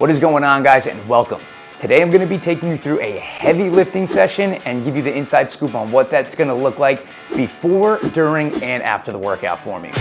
What is going on, guys, and welcome. Today I'm going to be taking you through a heavy lifting session and give you the inside scoop on what that's going to look like before, during, and after the workout for me.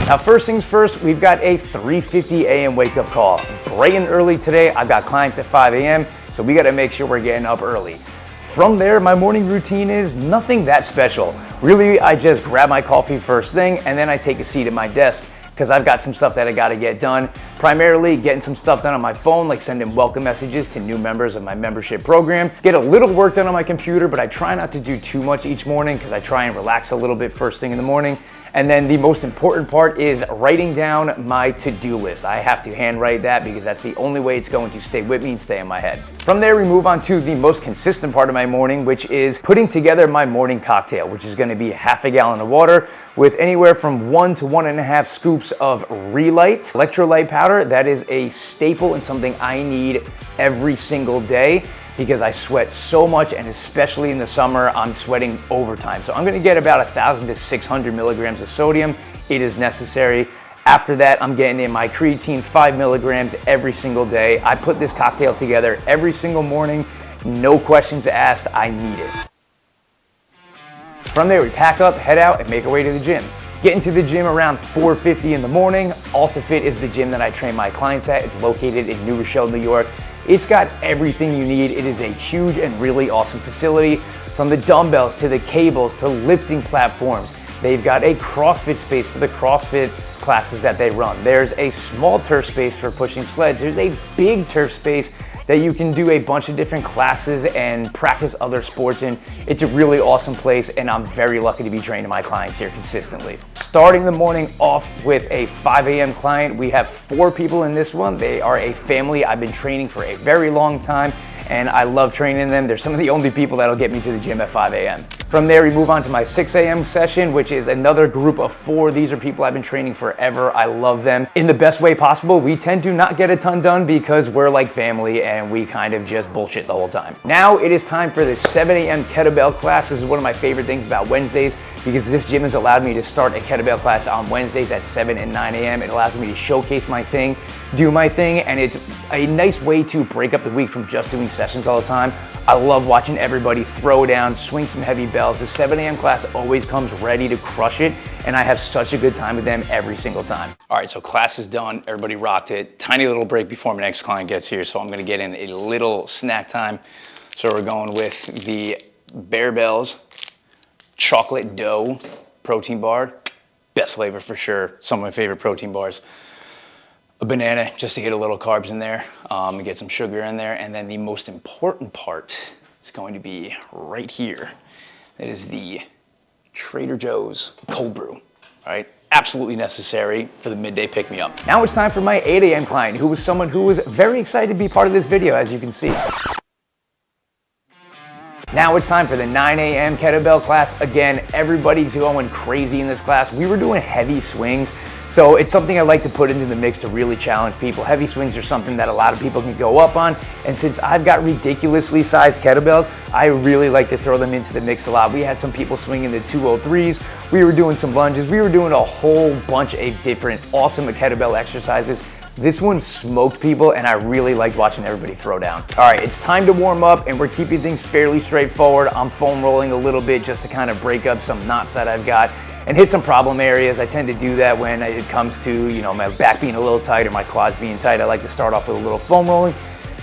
Now, first things first, we've got a 3:50 a.m. wake-up call. Bright and early today. I've got clients at 5 a.m., so we got to make sure we're getting up early. From there, my morning routine is nothing that special. Really, I just grab my coffee first thing, and then I take a seat at my desk because I've got some stuff that I got to get done. Primarily getting some stuff done on my phone, like sending welcome messages to new members of my membership program. Get a little work done on my computer, but I try not to do too much each morning because I try and relax a little bit first thing in the morning. And then the most important part is writing down my to-do list. I have to handwrite that because that's the only way it's going to stay with me and stay in my head. From there, we move on to the most consistent part of my morning, which is putting together my morning cocktail, which is gonna be half a gallon of water with anywhere from 1 to 1.5 scoops of Relight electrolyte powder. That is a staple and something I need every single day because I sweat so much, and especially in the summer, I'm sweating overtime. So I'm gonna get about 1,000 to 600 milligrams of sodium. It is necessary. After that, I'm getting in my creatine 5 milligrams every single day. I put this cocktail together every single morning. No questions asked, I need it. From there, we pack up, head out, and make our way to the gym. Get into the gym around 4:50 in the morning. AltaFit is the gym that I train my clients at. It's located in New Rochelle, New York. It's got everything you need. It is a huge and really awesome facility. From the dumbbells to the cables to lifting platforms. They've got a CrossFit space for the CrossFit classes that they run. There's a small turf space for pushing sleds. There's a big turf space that you can do a bunch of different classes and practice other sports in. It's a really awesome place, and I'm very lucky to be training my clients here consistently. Starting the morning off with a 5 a.m. client. We have 4 people in this one. They are a family I've been training for a very long time, and I love training them. They're some of the only people that'll get me to the gym at 5 a.m. From there, we move on to my 6 a.m. session, which is another group of 4. These are people I've been training forever. I love them. In the best way possible, we tend to not get a ton done because we're like family and we kind of just bullshit the whole time. Now it is time for the 7 a.m. kettlebell class. This is one of my favorite things about Wednesdays because this gym has allowed me to start a kettlebell class on Wednesdays at 7 and 9 a.m. It allows me to showcase my thing, do my thing, and it's a nice way to break up the week from just doing sessions all the time. I love watching everybody throw down, swing some heavy bells. The 7 a.m. class always comes ready to crush it, and I have such a good time with them every single time. All right, so class is done. Everybody rocked it. Tiny little break before my next client gets here, so I'm gonna get in a little snack time. So we're going with the Bear Bells chocolate dough protein bar. Best flavor for sure. Some of my favorite protein bars. A banana just to get a little carbs in there and get some sugar in there. And then the most important part is going to be right here. That is the Trader Joe's cold brew, all right? Absolutely necessary for the midday pick-me-up. Now it's time for my 8 a.m. client, who was someone who was very excited to be part of this video, as you can see. Now it's time for the 9 a.m. kettlebell class. Again, everybody's going crazy in this class. We were doing heavy swings, so it's something I like to put into the mix to really challenge people. Heavy swings are something that a lot of people can go up on, and since I've got ridiculously sized kettlebells, I really like to throw them into the mix a lot. We had some people swinging the 203s, we were doing some lunges, we were doing a whole bunch of different awesome kettlebell exercises. This one smoked people, and I really liked watching everybody throw down. All right, it's time to warm up, and we're keeping things fairly straightforward. I'm foam rolling a little bit just to kind of break up some knots that I've got and hit some problem areas. I tend to do that when it comes to, you know, my back being a little tight or my quads being tight. I like to start off with a little foam rolling,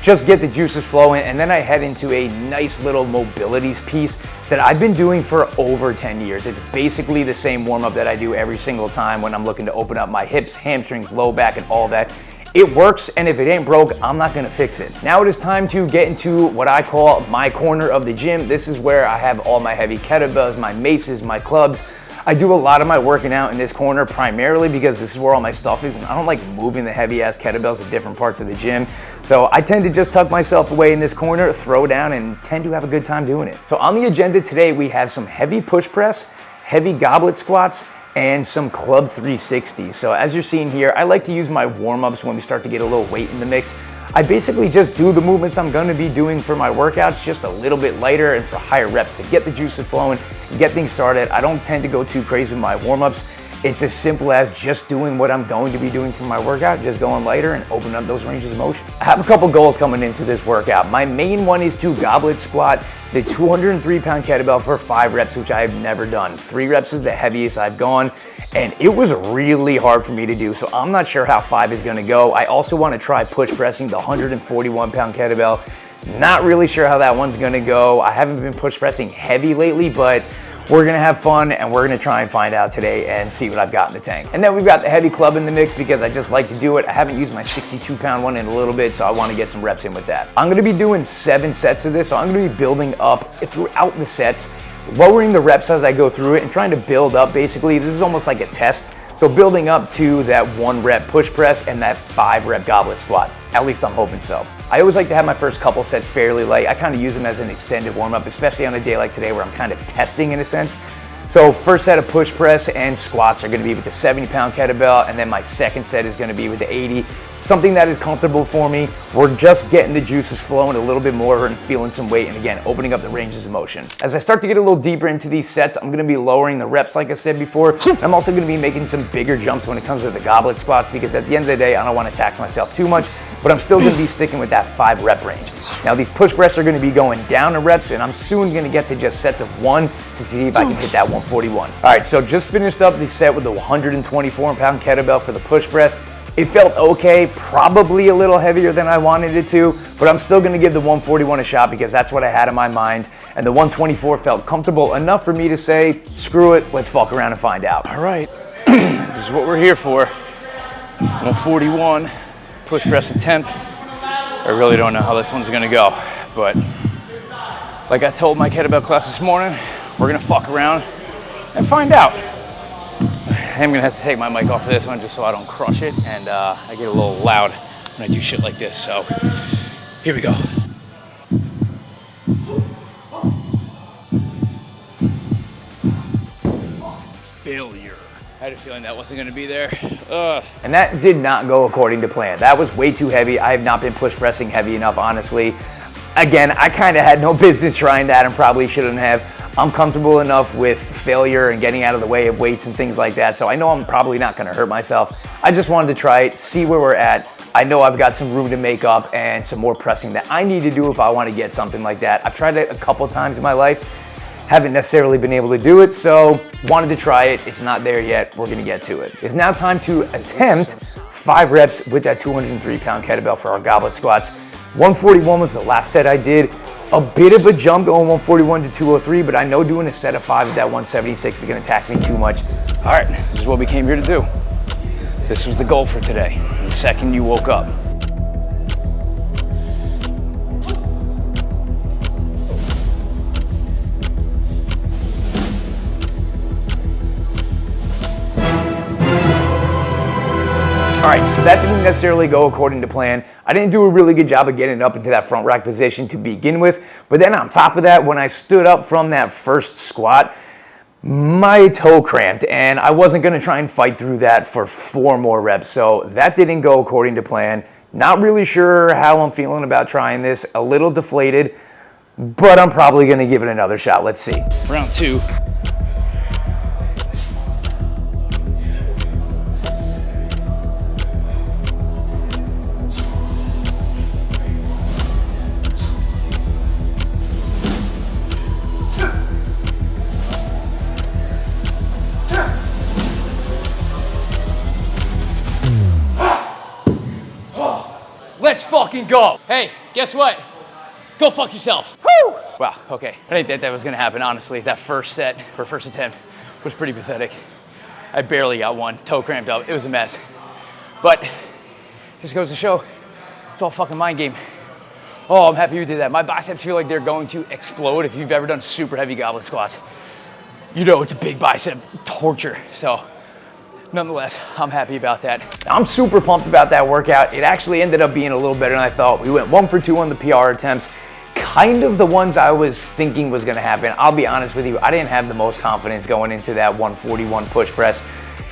just get the juices flowing, and then I head into a nice little mobilities piece that I've been doing for over 10 years. It's basically the same warm-up that I do every single time when I'm looking to open up my hips, hamstrings, low back, and all that. It works, and if it ain't broke, I'm not gonna fix it. Now it is time to get into what I call my corner of the gym. This is where I have all my heavy kettlebells, my maces, my clubs. I do a lot of my working out in this corner primarily because this is where all my stuff is, and I don't like moving the heavy ass kettlebells to different parts of the gym. So I tend to just tuck myself away in this corner, throw down, and tend to have a good time doing it. So on the agenda today, we have some heavy push press, heavy goblet squats, and some club 360s. So as you're seeing here, I like to use my warm-ups when we start to get a little weight in the mix. I basically just do the movements I'm gonna be doing for my workouts, just a little bit lighter and for higher reps to get the juices flowing, get things started. I don't tend to go too crazy with my warm-ups. It's as simple as just doing what I'm going to be doing for my workout, just going lighter and opening up those ranges of motion. I have a couple goals coming into this workout. My main one is to goblet squat the 203-pound kettlebell for 5 reps, which I have never done. 3 reps is the heaviest I've gone, and it was really hard for me to do, so I'm not sure how 5 is gonna go. I also wanna try push pressing the 141-pound kettlebell. Not really sure how that one's gonna go. I haven't been push pressing heavy lately, but we're gonna have fun and we're gonna try and find out today and see what I've got in the tank. And then we've got the heavy club in the mix because I just like to do it. I haven't used my 62-pound one in a little bit, so I wanna get some reps in with that. I'm gonna be doing 7 sets of this, so I'm gonna be building up throughout the sets, lowering the reps as I go through it and trying to build up basically. This is almost like a test. So building up to that 1 rep push press and that 5 rep goblet squat. At least I'm hoping so. I always like to have my first couple sets fairly light. I kind of use them as an extended warm up, especially on a day like today where I'm kind of testing in a sense. So first set of push press and squats are gonna be with the 70-pound kettlebell, and then my second set is gonna be with the 80. Something that is comfortable for me. We're just getting the juices flowing a little bit more and feeling some weight, and again, opening up the ranges of motion. As I start to get a little deeper into these sets, I'm gonna be lowering the reps like I said before. I'm also gonna be making some bigger jumps when it comes to the goblet squats because at the end of the day, I don't wanna tax myself too much, but I'm still gonna be sticking with that 5 rep range. Now these push press are gonna be going down in reps, and I'm soon gonna get to just sets of 1 to see if I can hit that 141. All right, so just finished up the set with the 124-pound kettlebell for the push press. It felt okay, probably a little heavier than I wanted it to, but I'm still gonna give the 141 a shot because that's what I had in my mind. And the 124 felt comfortable enough for me to say, screw it, let's fuck around and find out. All right, this is what we're here for. 141, push press attempt. I really don't know how this one's gonna go, but like I told my kettlebell class this morning, we're gonna fuck around and find out. I'm gonna have to take my mic off for this one just so I don't crush it and I get a little loud when I do shit like this. So here we go. Failure. I had a feeling that wasn't gonna be there. And that did not go according to plan. That was way too heavy. I have not been push pressing heavy enough, honestly. Again, I kind of had no business trying that and probably shouldn't have. I'm comfortable enough with failure and getting out of the way of weights and things like that, so I know I'm probably not gonna hurt myself. I just wanted to try it, see where we're at. I know I've got some room to make up and some more pressing that I need to do if I wanna get something like that. I've tried it a couple times in my life, haven't necessarily been able to do it, so wanted to try it. It's not there yet, we're gonna get to it. It's now time to attempt 5 reps with that 203-pound kettlebell for our goblet squats. 141 was the last set I did. A bit of a jump going 141 to 203, but I know doing a set of 5 at that 176 is gonna tax me too much. All right, this is what we came here to do. This was the goal for today, the second you woke up. All right, so that didn't necessarily go according to plan. I didn't do a really good job of getting up into that front rack position to begin with, but then on top of that, when I stood up from that first squat, my toe cramped and I wasn't gonna try and fight through that for 4 more reps. So that didn't go according to plan. Not really sure how I'm feeling about trying this, a little deflated, but I'm probably gonna give it another shot. Let's see. Round 2. Let's fucking go. Hey, guess what? Go fuck yourself. Woo! Wow, okay. I didn't think that was gonna happen, honestly. That first set, or first attempt, was pretty pathetic. I barely got one, toe cramped up. It was a mess. But just goes to show, it's all fucking mind game. Oh, I'm happy we did that. My biceps feel like they're going to explode. If you've ever done super heavy goblet squats, you know it's a big bicep torture. So nonetheless, I'm happy about that. I'm super pumped about that workout. It actually ended up being a little better than I thought. We went 1 for 2 on the PR attempts. kind of the ones I was thinking was gonna happen. I'll be honest with you, I didn't have the most confidence going into that 141 push press.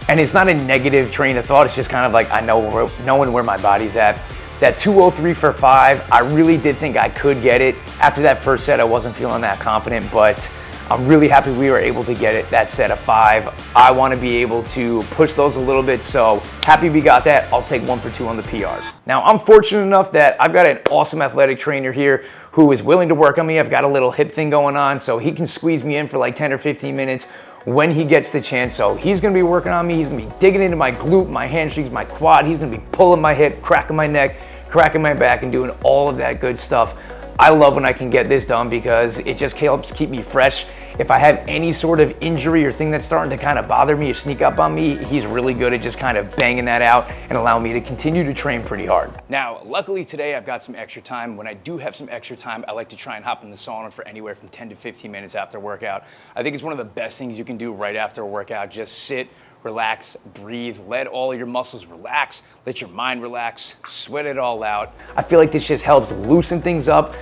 And it's not a negative train of thought, it's just kind of like I know knowing where my body's at. That 203 for 5, I really did think I could get it. After that first set, I wasn't feeling that confident, but I'm really happy we were able to get it, that set of 5. I want to be able to push those a little bit, so happy we got that. I'll take 1 for 2 on the PRs. Now, I'm fortunate enough that I've got an awesome athletic trainer here who is willing to work on me. I've got a little hip thing going on, so he can squeeze me in for like 10 or 15 minutes when he gets the chance. So he's gonna be working on me. He's gonna be digging into my glute, my hamstrings, my quad. He's gonna be pulling my hip, cracking my neck, cracking my back, and doing all of that good stuff. I love when I can get this done because it just helps keep me fresh. If I have any sort of injury or thing that's starting to kind of bother me or sneak up on me, he's really good at just kind of banging that out and allowing me to continue to train pretty hard. Now, luckily today I've got some extra time. When I do have some extra time, I like to try and hop in the sauna for anywhere from 10 to 15 minutes after workout. I think it's one of the best things you can do right after a workout. Just sit, relax, breathe, let all your muscles relax, let your mind relax, sweat it all out. I feel like this just helps loosen things up.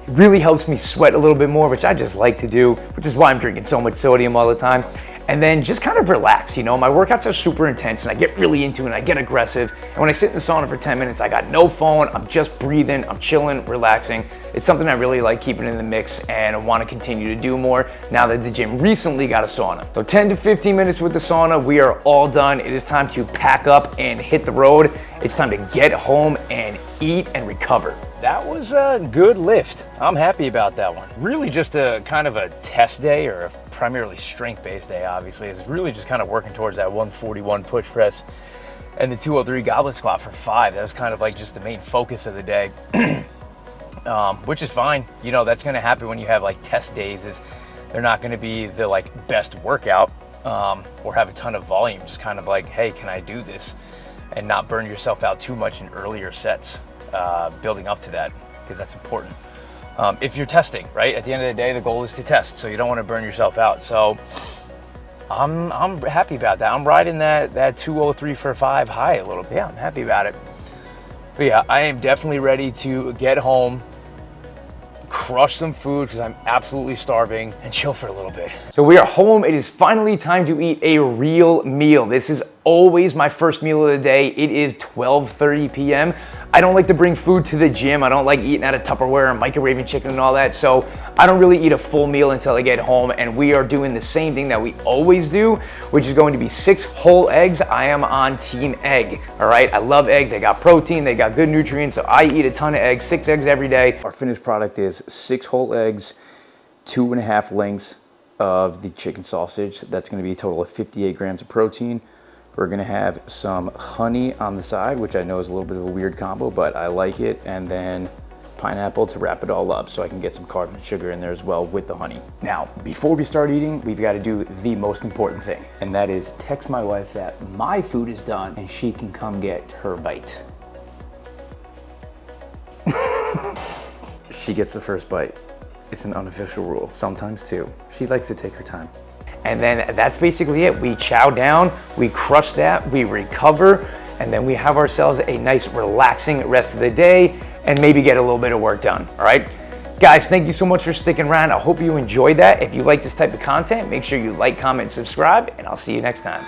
It really helps me sweat a little bit more, which I just like to do, which is why I'm drinking so much sodium all the time. And then just kind of relax, you know, my workouts are super intense and I get really into it and I get aggressive. And when I sit in the sauna for 10 minutes, I got no phone, I'm just breathing, I'm chilling, relaxing. It's something I really like keeping in the mix and I want to continue to do more now that the gym recently got a sauna. So 10 to 15 minutes with the sauna, we are all done. It is time to pack up and hit the road. It's time to get home and eat and recover. That was a good lift. I'm happy about that one. Really just a kind of a test day, or a primarily strength-based day, obviously. It's really just kind of working towards that 141 push press and the 203 goblet squat for 5. That was kind of like just the main focus of the day, which is fine. You know, that's gonna happen when you have like test days, is they're not gonna be the like best workout or have a ton of volume. Just kind of like, hey, can I do this? And not burn yourself out too much in earlier sets, building up to that, because that's important. If you're testing, right? At the end of the day, the goal is to test, so you don't want to burn yourself out. So I'm happy about that. I'm riding that 203 for 5 high a little bit. Yeah, I'm happy about it. But yeah, I am definitely ready to get home, crush some food because I'm absolutely starving, and chill for a little bit. So we are home. It is finally time to eat a real meal. This is always my first meal of the day. It is 12:30 p.m. I don't like to bring food to the gym. I don't like eating out of Tupperware and microwaving chicken and all that. So I don't really eat a full meal until I get home. And we are doing the same thing that we always do, which is going to be 6 whole eggs. I am on team egg. All right. I love eggs. They got protein. They got good nutrients. So I eat a ton of eggs, 6 eggs every day. Our finished product is 6 whole eggs, 2.5 lengths of the chicken sausage. That's going to be a total of 58 grams of protein. We're gonna have some honey on the side, which I know is a little bit of a weird combo, but I like it. And then pineapple to wrap it all up so I can get some carbon and sugar in there as well with the honey. Now, before we start eating, we've got to do the most important thing, and that is text my wife that my food is done and she can come get her bite. She gets the first bite. It's an unofficial rule, sometimes 2. She likes to take her time. And then that's basically it. We chow down, we crush that, we recover, and then we have ourselves a nice relaxing rest of the day and maybe get a little bit of work done, all right? Guys, thank you so much for sticking around. I hope you enjoyed that. If you like this type of content, make sure you like, comment, and subscribe, and I'll see you next time.